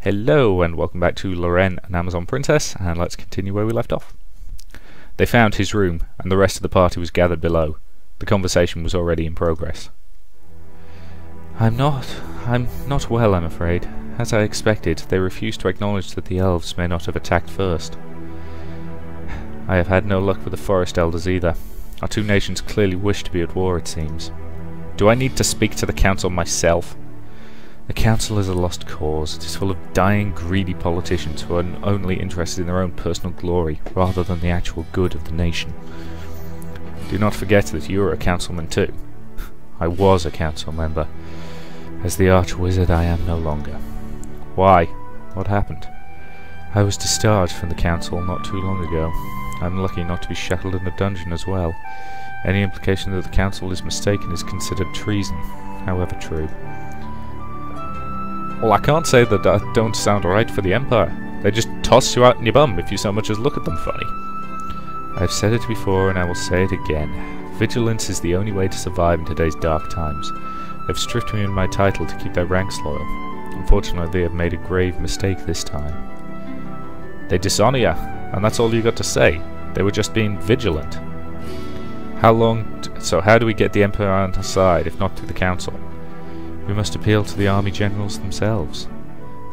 Hello and welcome back to Loren, an Amazon princess, and let's continue where we left off. They found his room, and the rest of the party was gathered below. The conversation was already in progress. I'm not well, I'm afraid. As I expected, they refused to acknowledge that the elves may not have attacked first. I have had no luck with the forest elders either. Our two nations clearly wish to be at war, it seems. Do I need to speak to the council myself? The council is a lost cause. It is full of dying, greedy politicians who are only interested in their own personal glory, rather than the actual good of the nation. Do not forget that you are a councilman too. I was a council member. As the arch-wizard I am no longer. Why? What happened? I was discharged from the council not too long ago. I'm lucky not to be shackled in a dungeon as well. Any implication that the council is mistaken is considered treason, however true. Well, I can't say that I don't sound right for the Empire. They just toss you out in your bum if you so much as look at them funny. I've said it before and I will say it again. Vigilance is the only way to survive in today's dark times. They've stripped me of my title to keep their ranks loyal. Unfortunately, they have made a grave mistake this time. They dishonour you, and that's all you got to say. They were just being vigilant. How do we get the Empire on our side, if not through the Council? We must appeal to the army generals themselves.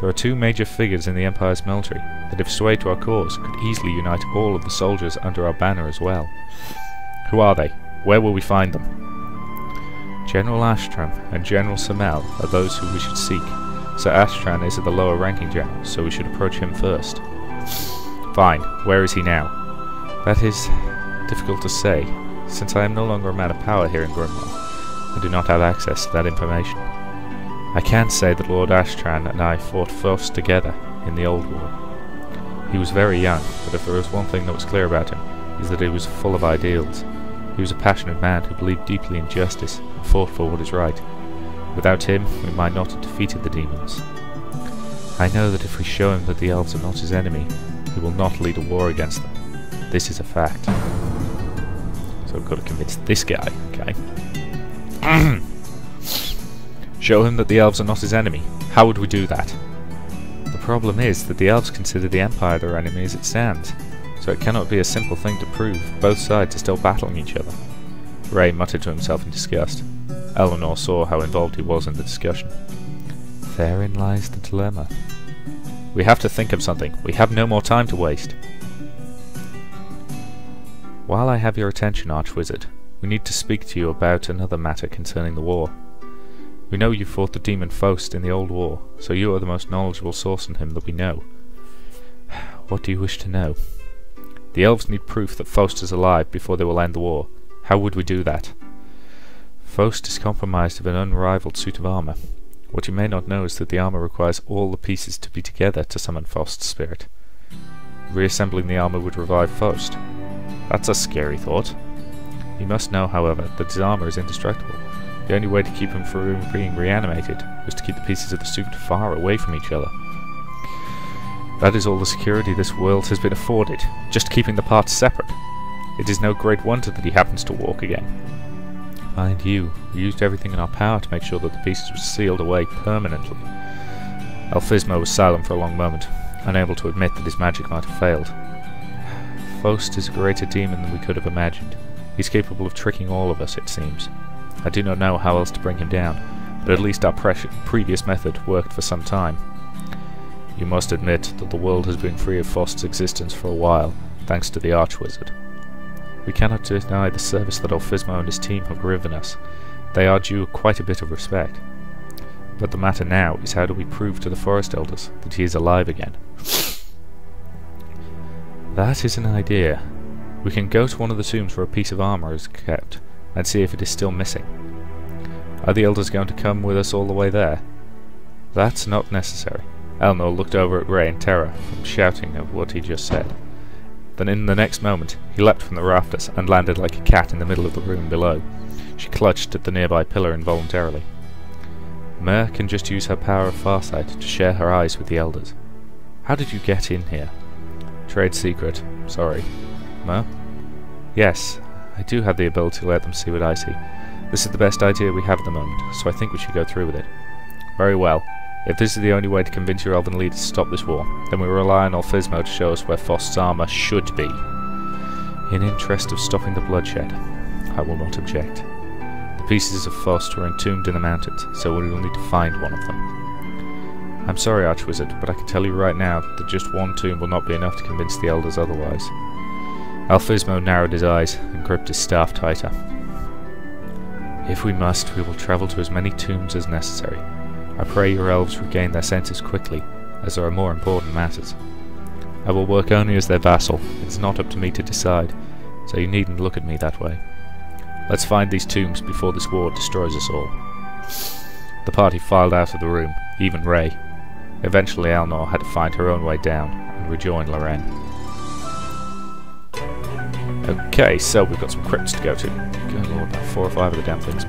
There are two major figures in the Empire's military that, if swayed to our cause, could easily unite all of the soldiers under our banner as well. Who are they? Where will we find them? General Astram and General Samel are those who we should seek. Sir Astran is the lower ranking general, so we should approach him first. Fine. Where is he now? That is difficult to say. Since I am no longer a man of power here in Grimwell, I do not have access to that information. I can say that Lord Astran and I fought first together in the Old War. He was very young, but if there was one thing that was clear about him, is that he was full of ideals. He was a passionate man who believed deeply in justice and fought for what is right. Without him, we might not have defeated the demons. I know that if we show him that the elves are not his enemy, he will not lead a war against them. This is a fact. So we've got to convince this guy, okay? Show him that the elves are not his enemy. How would we do that? The problem is that the elves consider the Empire their enemy as it stands, so it cannot be a simple thing to prove. Both sides are still battling each other. Ray muttered to himself in disgust. Eleanor saw how involved he was in the discussion. Therein lies the dilemma. We have to think of something. We have no more time to waste. While I have your attention, Archwizard, we need to speak to you about another matter concerning the war. We know you fought the demon Faust in the Old War, so you are the most knowledgeable source on him that we know. What do you wish to know? The elves need proof that Faust is alive before they will end the war. How would we do that? Faust is compromised of an unrivaled suit of armour. What you may not know is that the armour requires all the pieces to be together to summon Faust's spirit. Reassembling the armour would revive Faust. That's a scary thought. You must know, however, that his armour is indestructible. The only way to keep him from being reanimated was to keep the pieces of the suit far away from each other. That is all the security this world has been afforded, just keeping the parts separate. It is no great wonder that he happens to walk again. Mind you, we used everything in our power to make sure that the pieces were sealed away permanently. Elphismo was silent for a long moment, unable to admit that his magic might have failed. Faust is a greater demon than we could have imagined. He's capable of tricking all of us, it seems. I do not know how else to bring him down, but at least our previous method worked for some time. You must admit that the world has been free of Faust's existence for a while, thanks to the Archwizard. We cannot deny the service that Elphismo and his team have given us. They are due quite a bit of respect. But the matter now is, how do we prove to the Forest Elders that he is alive again? That is an idea. We can go to one of the tombs where a piece of armour is kept, and see if it is still missing. Are the Elders going to come with us all the way there? That's not necessary. Eleanor looked over at Ray in terror from shouting of what he just said. Then in the next moment, he leapt from the rafters and landed like a cat in the middle of the room below. She clutched at the nearby pillar involuntarily. Mer can just use her power of farsight to share her eyes with the Elders. How did you get in here? Trade secret. Sorry. Mer? Yes, I do have the ability to let them see what I see. This is the best idea we have at the moment, so I think we should go through with it. Very well. If this is the only way to convince your elven leaders to stop this war, then we rely on Alphysmo to show us where Fost's armour should be. In interest of stopping the bloodshed, I will not object. The pieces of Fost were entombed in the mountains, so we will need to find one of them. I'm sorry, Archwizard, but I can tell you right now that just one tomb will not be enough to convince the elders otherwise. Alphysmo narrowed his eyes and gripped his staff tighter. If we must, we will travel to as many tombs as necessary. I pray your elves regain their senses quickly, as there are more important matters. I will work only as their vassal. It's not up to me to decide, so you needn't look at me that way. Let's find these tombs before this war destroys us all. The party filed out of the room, even Ray. Eventually Elnor had to find her own way down and rejoin Loren. Okay, so we've got some crypts to go to. Good lord, about 4 or 5 of the damn things.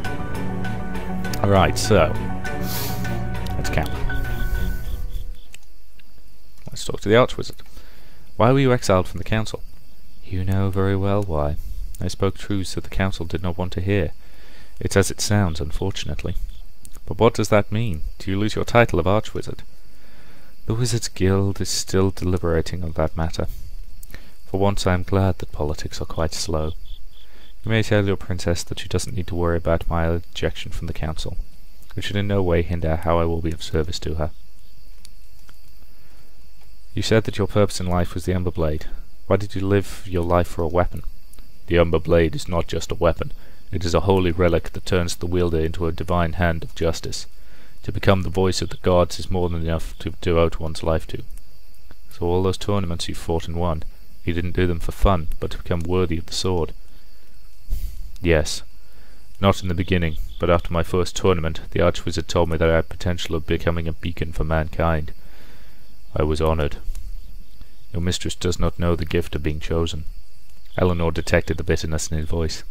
Alright, so let's camp. Let's talk to the Archwizard. Why were you exiled from the council? You know very well why. I spoke truths that the council did not want to hear. It's as it sounds, unfortunately. But what does that mean? Do you lose your title of Archwizard? The Wizards' Guild is still deliberating on that matter. For once I am glad that politics are quite slow. You may tell your princess that she doesn't need to worry about my ejection from the council. It should in no way hinder how I will be of service to her. You said that your purpose in life was the Umber Blade. Why did you live your life for a weapon? The Umber Blade is not just a weapon. It is a holy relic that turns the wielder into a divine hand of justice. To become the voice of the gods is more than enough to devote one's life to. So all those tournaments you fought and won, you didn't do them for fun, but to become worthy of the sword. Yes. Not in the beginning, but after my first tournament, the Archwizard told me that I had potential of becoming a beacon for mankind. I was honoured. Your mistress does not know the gift of being chosen. Eleanor detected the bitterness in his voice.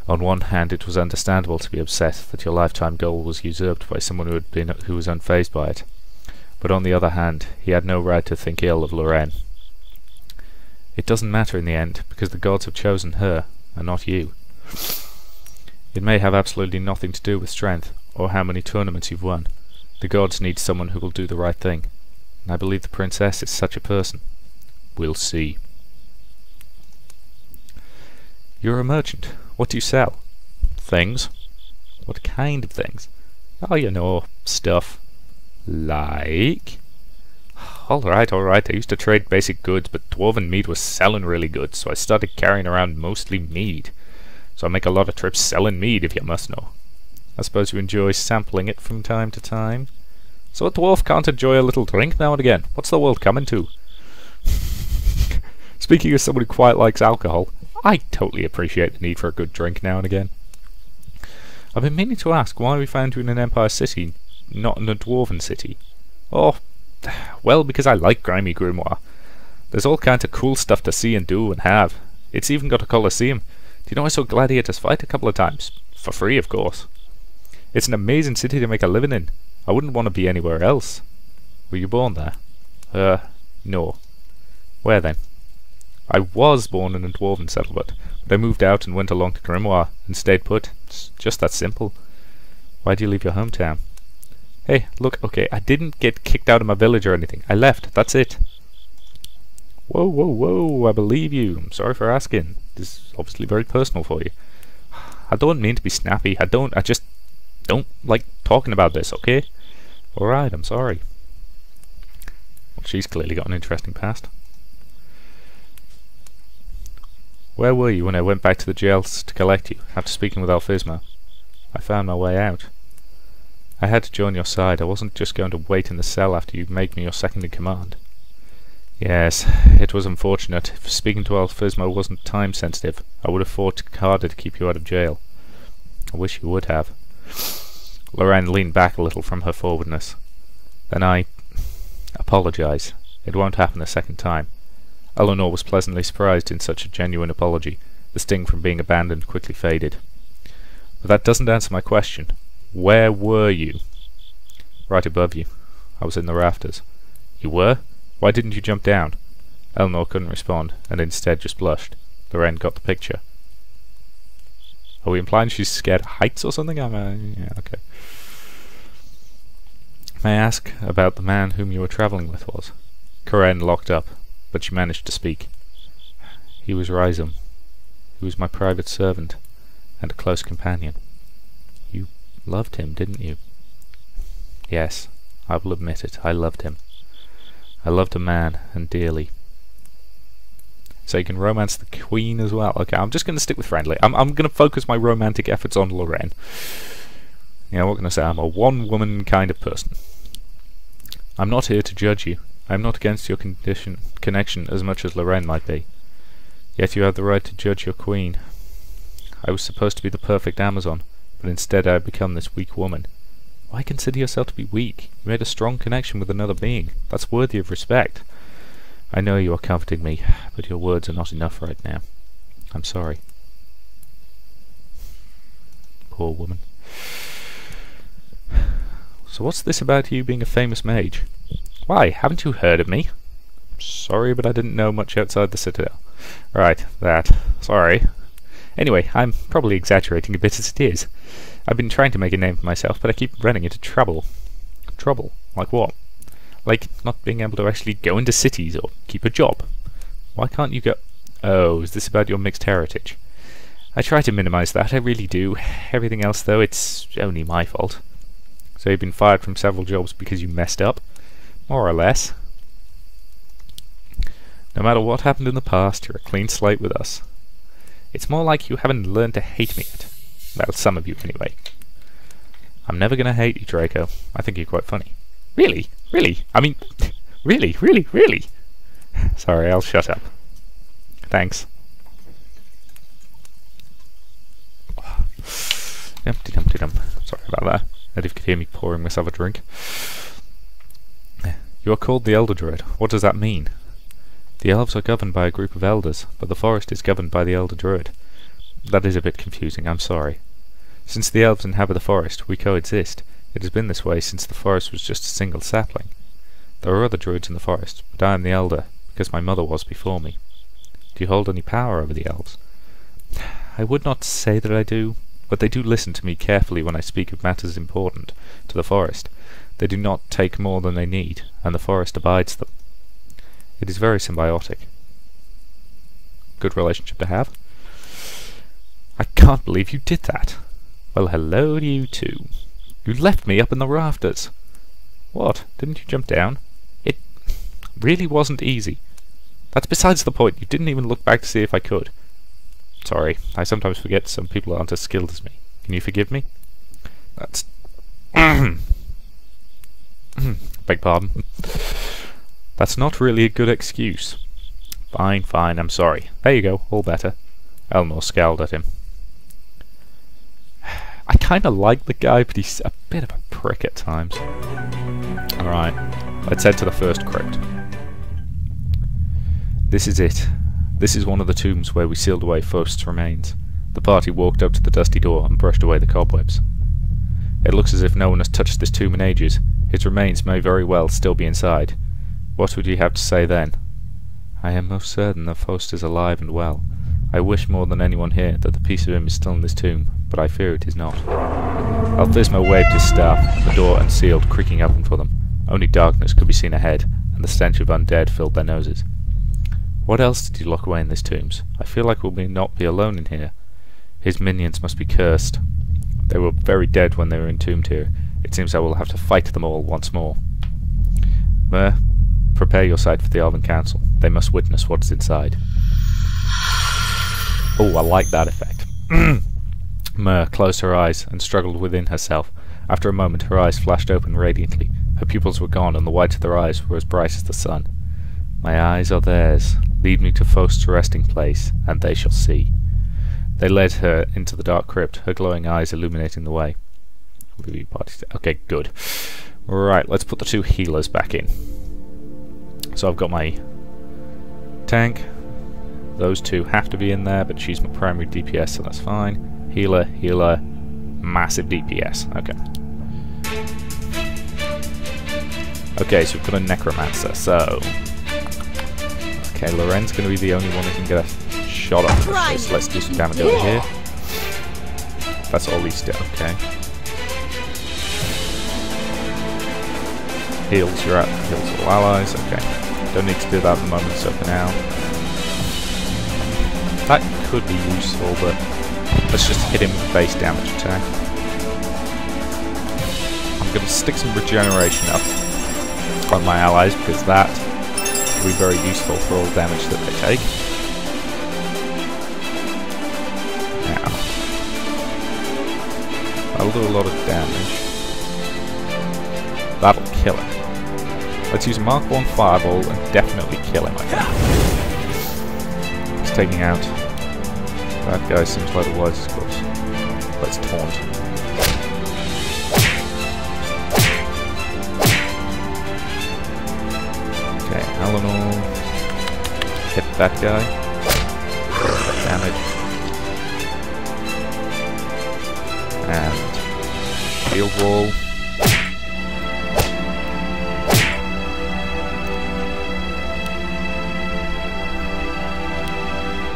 On one hand, it was understandable to be upset that your lifetime goal was usurped by someone who was unfazed by it. But on the other hand, he had no right to think ill of Loren. It doesn't matter in the end, because the gods have chosen her, and not you. It may have absolutely nothing to do with strength, or how many tournaments you've won. The gods need someone who will do the right thing. And I believe the princess is such a person. We'll see. You're a merchant. What do you sell? Things. What kind of things? Oh, you know, stuff. Like? Alright. I used to trade basic goods, but dwarven meat was selling really good, so I started carrying around mostly mead. So I make a lot of trips selling mead, if you must know. I suppose you enjoy sampling it from time to time? So a dwarf can't enjoy a little drink now and again. What's the world coming to? Speaking as someone who quite likes alcohol, I totally appreciate the need for a good drink now and again. I've been meaning to ask why we found you in an Empire city, not in a dwarven city. Oh, well, because I like grimy grimoire. There's all kinds of cool stuff to see and do and have. It's even got a coliseum. Do you know I saw gladiators fight a couple of times? For free, of course. It's an amazing city to make a living in. I wouldn't want to be anywhere else. Were you born there? No. Where then? I was born in a dwarven settlement, but I moved out and went along to Grimoire and stayed put. It's just that simple. Why do you leave your hometown? Hey, look, okay, I didn't get kicked out of my village or anything. I left, that's it. Whoa, I believe you. I'm sorry for asking. This is obviously very personal for you. I don't mean to be snappy. I just don't like talking about this, okay? Alright, I'm sorry. Well, she's clearly got an interesting past. Where were you when I went back to the jails to collect you, after speaking with Alphysmo? I found my way out. I had to join your side. I wasn't just going to wait in the cell after you made me your second-in-command. Yes, it was unfortunate. If speaking to Alphysmo wasn't time-sensitive, I would have fought harder to keep you out of jail. I wish you would have. Loren leaned back a little from her forwardness. Then I apologize. It won't happen a second time. Eleanor was pleasantly surprised in such a genuine apology. The sting from being abandoned quickly faded. But that doesn't answer my question. Where were you? Right above you. I was in the rafters. You were? Why didn't you jump down? Eleanor couldn't respond, and instead just blushed. Loren got the picture. Are we implying she's scared of heights or something? Yeah, okay. May I ask about the man whom you were travelling with was? Loren locked up, but she managed to speak. He was Rhizome. He was my private servant, and a close companion. You loved him, didn't you? Yes, I will admit it, I loved him. I loved a man, and dearly. So you can romance the Queen as well. Okay, I'm just going to stick with friendly. I'm going to focus my romantic efforts on Loren. Yeah, what can I say? I'm a one-woman kind of person. I'm not here to judge you. I'm not against your connection as much as Loren might be. Yet you have the right to judge your Queen. I was supposed to be the perfect Amazon, but instead I have become this weak woman. Why consider yourself to be weak? You made a strong connection with another being. That's worthy of respect. I know you are comforting me, but your words are not enough right now. I'm sorry. Poor woman. So what's this about you being a famous mage? Why, haven't you heard of me? Sorry, but I didn't know much outside the Citadel. Right, that. Sorry. Anyway, I'm probably exaggerating a bit as it is. I've been trying to make a name for myself, but I keep running into trouble. Trouble? Like what? Like not being able to actually go into cities or keep a job. Why can't you go... Oh, is this about your mixed heritage? I try to minimize that, I really do. Everything else, though, it's only my fault. So you've been fired from several jobs because you messed up? More or less. No matter what happened in the past, you're a clean slate with us. It's more like you haven't learned to hate me yet. Well, some of you, anyway. I'm never gonna hate you, Draco. I think you're quite funny. Really? Really? I mean, really? Sorry, I'll shut up. Thanks. Dum-de-dum-de-dum. Sorry about that. And if you could hear me pouring myself a drink. You are called the Elder Druid. What does that mean? The elves are governed by a group of elders, but the forest is governed by the Elder Druid. That is a bit confusing, I'm sorry. Since the elves inhabit the forest, we coexist. It has been this way since the forest was just a single sapling. There are other druids in the forest, but I am the elder, because my mother was before me. Do you hold any power over the elves? I would not say that I do, but they do listen to me carefully when I speak of matters important to the forest. They do not take more than they need, and the forest abides them. It is very symbiotic. Good relationship to have. I can't believe you did that. Well, hello to you too. You left me up in the rafters. What? Didn't you jump down? It really wasn't easy. That's besides the point. You didn't even look back to see if I could. Sorry, I sometimes forget some people aren't as skilled as me. Can you forgive me? That's... Beg pardon. That's not really a good excuse. Fine, I'm sorry. There you go, all better. Elnor scowled at him. I kinda like the guy, but he's a bit of a prick at times. Alright, let's head to the first crypt. This is it. This is one of the tombs where we sealed away Faust's remains. The party walked up to the dusty door and brushed away the cobwebs. It looks as if no one has touched this tomb in ages. His remains may very well still be inside. What would you have to say then? I am most certain that Faust is alive and well. I wish more than anyone here that the piece of him is still in this tomb, but I fear it is not. Althusmo waved his staff, the door unsealed, creaking open for them. Only darkness could be seen ahead, and the stench of undead filled their noses. What else did you lock away in these tombs? I feel like we'll not be alone in here. His minions must be cursed. They were very dead when they were entombed here. It seems I will have to fight them all once more. Mer, prepare your side for the Elven Council. They must witness what is inside. Oh, I like that effect. Mer closed her eyes and struggled within herself. After a moment, her eyes flashed open radiantly. Her pupils were gone, and the whites of their eyes were as bright as the sun. My eyes are theirs. Lead me to Faust's resting place, and they shall see. They led her into the dark crypt, her glowing eyes illuminating the way. Okay, good. Right, let's put the two healers back in. So I've got my tank. Those two have to be in there, but she's my primary DPS, so that's fine. Healer, massive DPS. Okay. Okay, so we've got a Necromancer, so... Okay, Loren's going to be the only one who can get a shot off. So let's do some damage over here. That's all he's done, okay. Heals you out. Heals all allies. Okay. Don't need to do that at the moment, so for now. That could be useful, but let's just hit him with a base damage attack. I'm going to stick some regeneration up on my allies, because that will be very useful for all damage that they take. Now, that'll do a lot of damage. That'll kill him. Let's use a Mark 1 Fireball and definitely kill him, I think. He's taking out. That guy seems like the wisest course. Let's taunt. Okay, Eleanor. Hit that guy. That damage. And shield wall.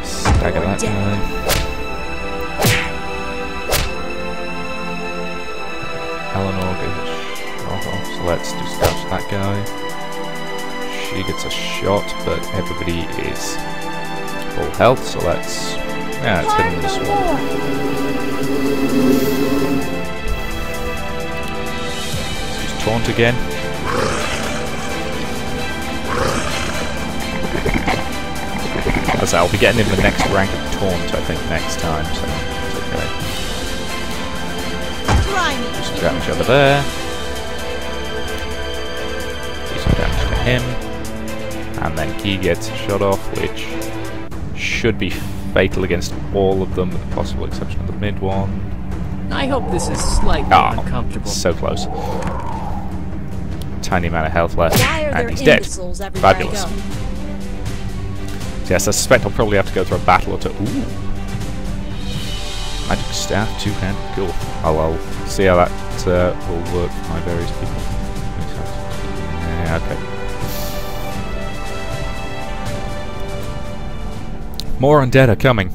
Stagger that guy. Eleanor gets shot off, so let's dispatch that guy. She gets a shot, but everybody is full health, so let's hit him with this one. Let's use taunt again. I'll be getting in the next rank of taunt, I think, next time, so it's okay. Do some damage over there. Do some damage to him. And then he gets a shot off, which should be fatal against all of them, with the possible exception of the mid one. I hope this is slightly uncomfortable. So close. Tiny amount of health left, and he's dead. Fabulous. Yes, I suspect I'll probably have to go through a battle or two. Ooh. Magic staff, two-handed, cool. I'll see how that will work for my various people. Yeah, okay. More undead are coming.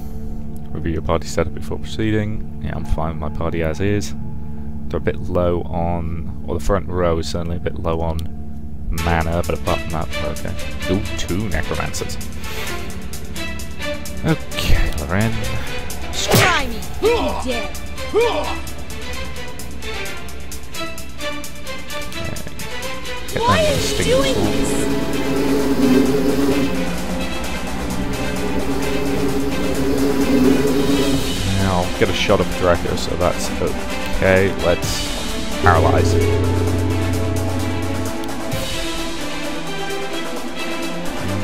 Review your party setup before proceeding. Yeah, I'm fine with my party as is. They're a bit low on... or the front row is certainly a bit low on mana, but apart from that, okay. Ooh, 2 necromancers. Okay, Loren. Try me, you're dead. Get Why are you doing this? Now I'll get a shot of Draco, so that's okay. Let's paralyze him.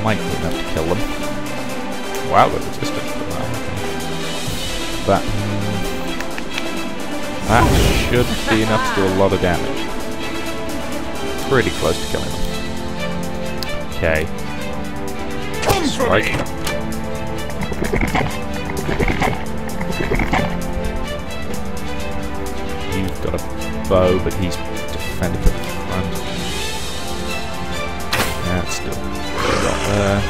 Might be enough to kill them. Wow, they're resistant. That should be enough to do a lot of damage. Pretty close to killing them. Okay. Strike. You've got a bow, but he's defended from the front. That's still shot there.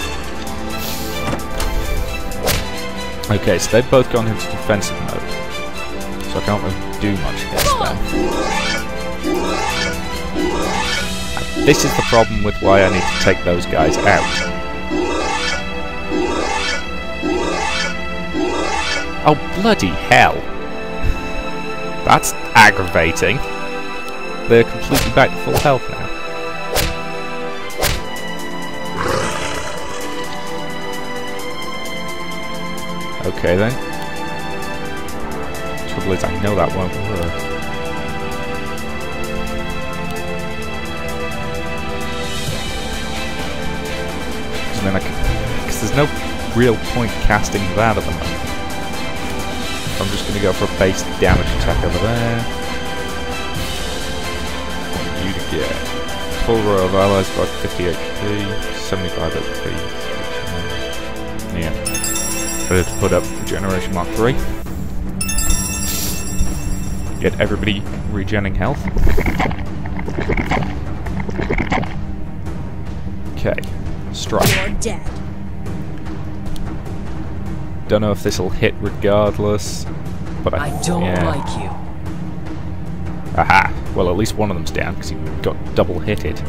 Okay, so they've both gone into defensive mode, so I can't really do much against them. And this is the problem with why I need to take those guys out. Oh, bloody hell! That's aggravating. They're completely back to full health now. Okay then. Trouble is, I know that won't work. Because there's no real point casting that at the moment. I'm just going to go for a base damage attack over there. You to get full row of allies, about 50 HP, 75 HP. Yeah. Ready to put up Regeneration Mark 3. Get everybody regenning health. Okay, strike. You're dead. Don't know if this will hit regardless, but I don't like you. Aha! Well, at least one of them's down because he got double hitted.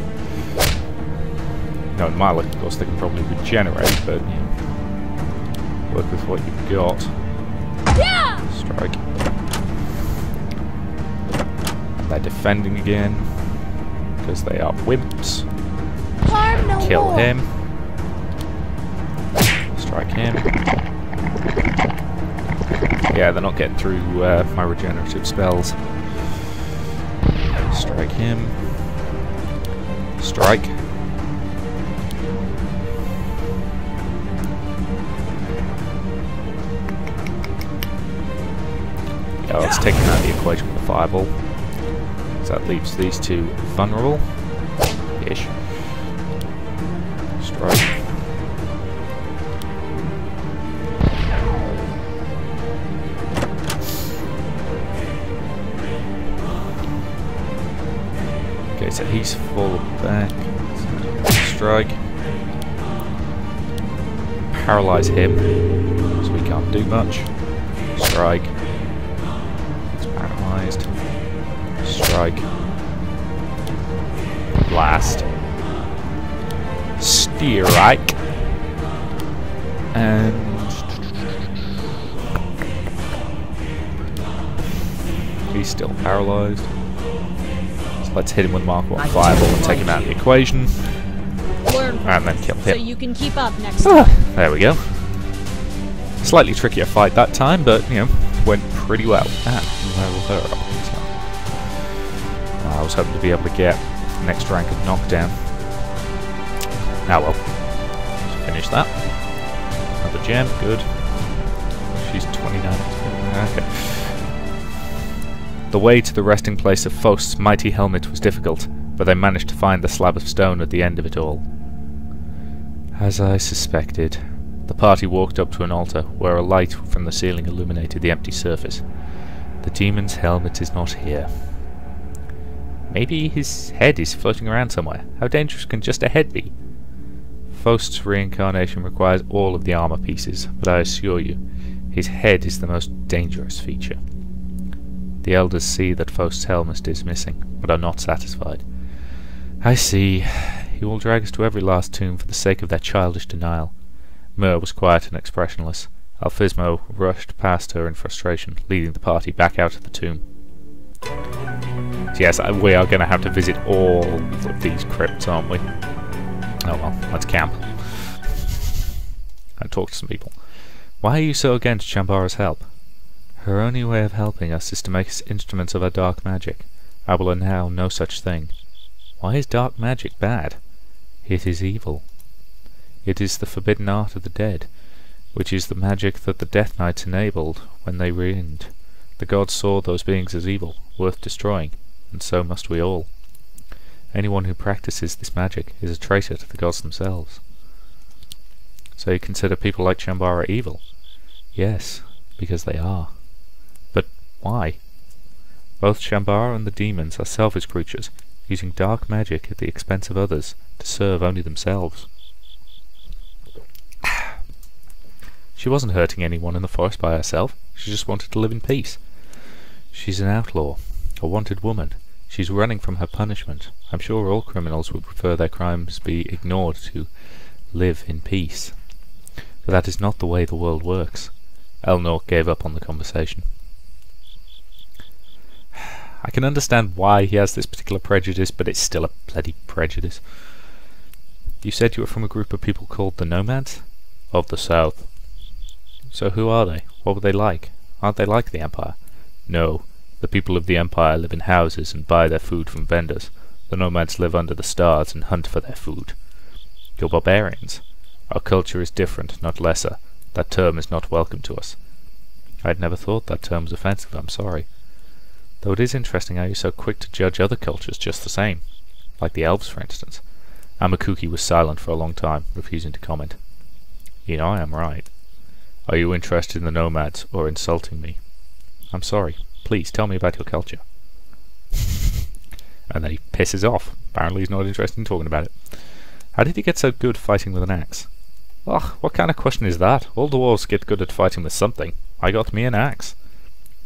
No, in my luck, of course, they can probably regenerate, but you know, work with what you've got. Yeah! Strike. They're defending again because they are wimps. Harm no Kill more. him. Strike him. Yeah, they're not getting through my regenerative spells. Strike him. Strike. Yeah, let's take him out of the equation with the fireball. So that leaves these two vulnerable. Ish. Strike. Okay, so he's fallen back. Strike. Paralyze him, so we can't do much. Strike. He's paralyzed. Strike. Blast. Strike. And he's still paralyzed. So let's hit him with Mark 1 Fireball and take him out of the equation. Learn from And then this, kill so him. you can keep up next time. There we go. Slightly trickier fight that time, but you know, went pretty well. Level her up. I was hoping to be able to get next rank of knockdown. Ah well. Finish that. Another gem, good. She's 29. Okay. The way to the resting place of Faust's mighty helmet was difficult, but they managed to find the slab of stone at the end of it all. As I suspected, the party walked up to an altar where a light from the ceiling illuminated the empty surface. The demon's helmet is not here. Maybe his head is floating around somewhere. How dangerous can just a head be? Faust's reincarnation requires all of the armor pieces, but I assure you, his head is the most dangerous feature. The elders see that Faust's helmet is missing, but are not satisfied. I see. He will drag us to every last tomb for the sake of their childish denial. Myr was quiet and expressionless. Alphysmo rushed past her in frustration, leading the party back out of the tomb. So yes, we are going to have to visit all of these crypts, aren't we? Oh well, let's camp. And talk to some people. Why are you so against Chambara's help? Her only way of helping us is to make us instruments of her dark magic. I will allow no such thing. Why is dark magic bad? It is evil. It is the forbidden art of the dead, which is the magic that the Death Knights enabled when they reigned. The gods saw those beings as evil, worth destroying, and so must we all. Anyone who practices this magic is a traitor to the gods themselves. So you consider people like Chambara evil? Yes, because they are. But why? Both Chambara and the demons are selfish creatures, using dark magic at the expense of others to serve only themselves. She wasn't hurting anyone in the forest by herself. She just wanted to live in peace. She's an outlaw, a wanted woman. She's running from her punishment. I'm sure all criminals would prefer their crimes be ignored to live in peace. But that is not the way the world works. Elnor gave up on the conversation. I can understand why he has this particular prejudice, but it's still a bloody prejudice. You said you were from a group of people called the Nomads? Of the South. So who are they? What were they like? Aren't they like the Empire? No. The people of the Empire live in houses and buy their food from vendors. The Nomads live under the stars and hunt for their food. You're barbarians. Our culture is different, not lesser. That term is not welcome to us. I'd never thought that term was offensive, I'm sorry. Though it is interesting how you're so quick to judge other cultures just the same. Like the elves, for instance. Amakuki was silent for a long time, refusing to comment. You know I am right. Are you interested in the Nomads, or insulting me? I'm sorry. Please, tell me about your culture. And then he pisses off. Apparently he's not interested in talking about it. How did he get so good fighting with an axe? Ugh, what kind of question is that? All dwarves get good at fighting with something. I got me an axe.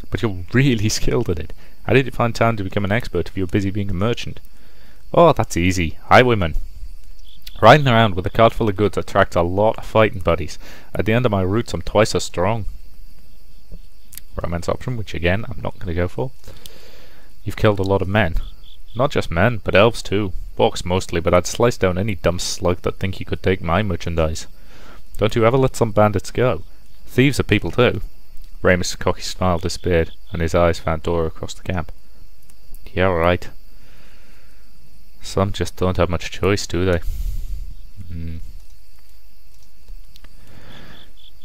But you're really skilled at it. How did you find time to become an expert if you were busy being a merchant? Oh, that's easy. Highwayman. Riding around with a cart full of goods attracts a lot of fighting buddies. At the end of my routes, I'm twice as strong. Romance option, which again, I'm not going to go for. You've killed a lot of men. Not just men, but elves too. Orcs mostly, but I'd slice down any dumb slug that think he could take my merchandise. Don't you ever let some bandits go. Thieves are people too. Ramus' cocky smile disappeared, and his eyes found Dora across the camp. Yeah, right. Some just don't have much choice, do they?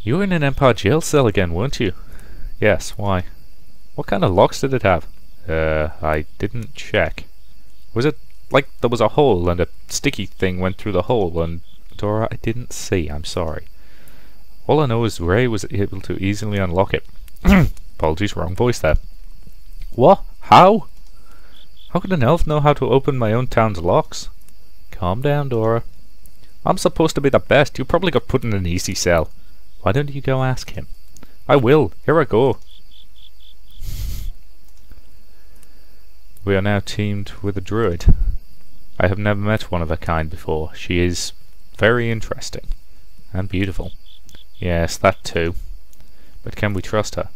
You were in an Empire jail cell again, weren't you? Yes, why? What kind of locks did it have? I didn't check. Was it like there was a hole and a sticky thing went through the hole and... Dora, I didn't see, I'm sorry. All I know is Ray was able to easily unlock it. Apologies, wrong voice there. What? How? How could an elf know how to open my own town's locks? Calm down, Dora. I'm supposed to be the best. You probably got put in an easy cell. Why don't you go ask him? I will. Here I go. We are now teamed with a druid. I have never met one of her kind before. She is very interesting. And beautiful. Yes, that too. But can we trust her?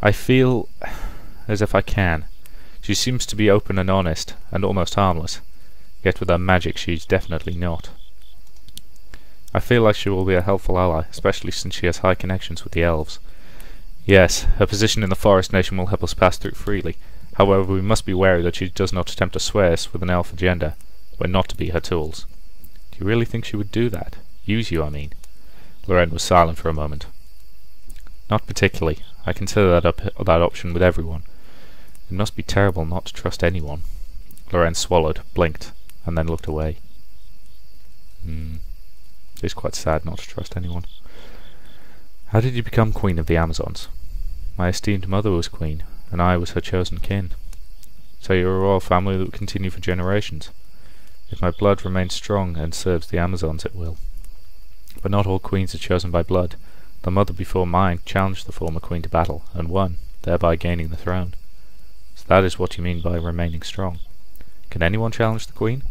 I feel as if I can. She seems to be open and honest, and almost harmless. Yet with her magic she's definitely not. I feel like she will be a helpful ally, especially since she has high connections with the elves. Yes, her position in the Forest Nation will help us pass through freely. However, we must be wary that she does not attempt to sway us with an elf agenda. We're not to be her tools. Do you really think she would do that? Use you, I mean. Loren was silent for a moment. Not particularly. I consider that option with everyone. It must be terrible not to trust anyone. Loren swallowed, blinked, and then looked away. It's quite sad not to trust anyone. How did you become Queen of the Amazons? My esteemed mother was Queen, and I was her chosen kin. So you're a royal family that will continue for generations. If my blood remains strong and serves the Amazons, it will. But not all queens are chosen by blood. The mother before mine challenged the former queen to battle, and won, thereby gaining the throne. So that is what you mean by remaining strong. Can anyone challenge the queen?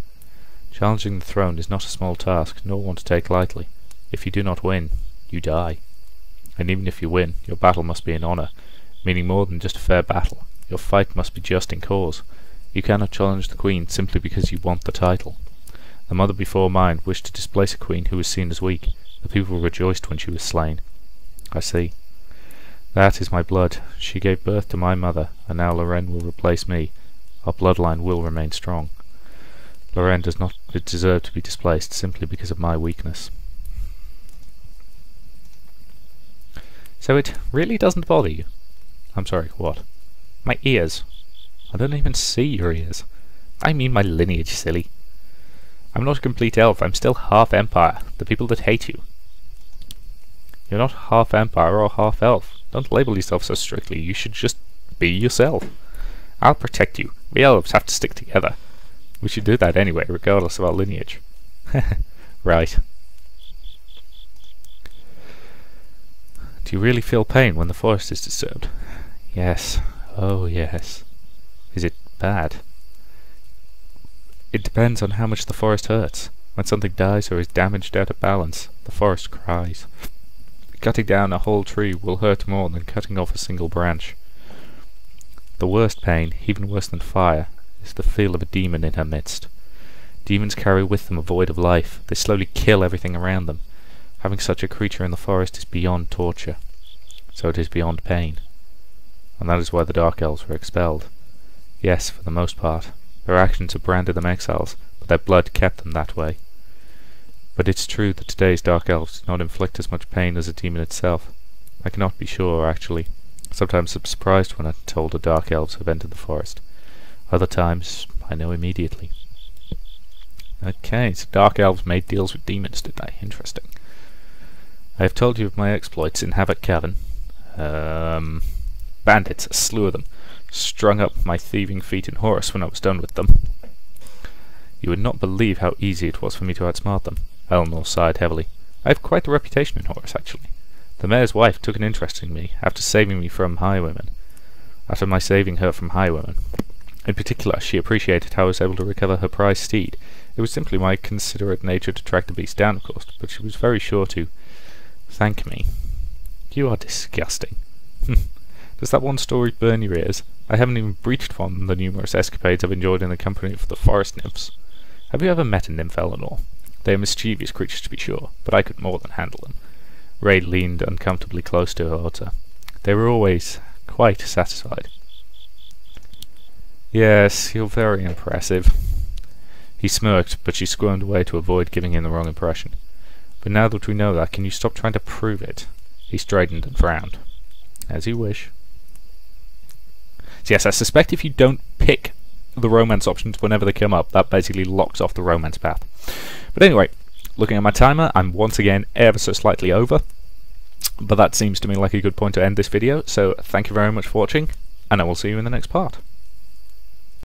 Challenging the throne is not a small task, nor one to take lightly. If you do not win, you die. And even if you win, your battle must be in honour, meaning more than just a fair battle. Your fight must be just in cause. You cannot challenge the queen simply because you want the title. The mother before mine wished to displace a queen who was seen as weak. The people rejoiced when she was slain. I see. That is my blood. She gave birth to my mother, and now Loren will replace me. Our bloodline will remain strong. Loren does not deserve to be displaced simply because of my weakness. So it really doesn't bother you? I'm sorry, what? My ears. I don't even see your ears. I mean my lineage, silly. I'm not a complete elf, I'm still half Empire, the people that hate you. You're not half Empire or half elf. Don't label yourself so strictly, you should just be yourself. I'll protect you. We elves have to stick together. We should do that anyway, regardless of our lineage. Right. Do you really feel pain when the forest is disturbed? Yes. Oh, yes. Is it bad? It depends on how much the forest hurts. When something dies or is damaged out of balance, the forest cries. Cutting down a whole tree will hurt more than cutting off a single branch. The worst pain, even worse than fire, is the feel of a demon in her midst. Demons carry with them a void of life. They slowly kill everything around them. Having such a creature in the forest is beyond torture. So it is beyond pain. And that is why the Dark Elves were expelled. Yes, for the most part. Their actions have branded them exiles, but their blood kept them that way. But it's true that today's Dark Elves do not inflict as much pain as a demon itself. I cannot be sure, actually. Sometimes I'm surprised when I'm told the Dark Elves have entered the forest. Other times, I know immediately. Okay, so Dark Elves made deals with demons, did they? Interesting. I have told you of my exploits in Havoc Cavern. Bandits, a slew of them, strung up my thieving feet in Horus when I was done with them. You would not believe how easy it was for me to outsmart them. Eleanor sighed heavily. I have quite a reputation in Horus, actually. The mayor's wife took an interest in me after saving me from highwaymen. after my saving her from highwaymen. In particular, she appreciated how I was able to recover her prized steed. It was simply my considerate nature to track the beast down, of course, but she was very sure to thank me. You are disgusting. Does that one story burn your ears? I haven't even breached from the numerous escapades I've enjoyed in the company of the forest nymphs. Have you ever met a nymph, Eleanor? They are mischievous creatures, to be sure, but I could more than handle them. Ray leaned uncomfortably close to her. They were always quite satisfied. Yes, you're very impressive. He smirked, but she squirmed away to avoid giving him the wrong impression. But now that we know that, can you stop trying to prove it? He straightened and frowned. As you wish. So yes, I suspect if you don't pick the romance options whenever they come up, that basically locks off the romance path. But anyway, looking at my timer, I'm once again ever so slightly over. But that seems to me like a good point to end this video, so thank you very much for watching, and I will see you in the next part.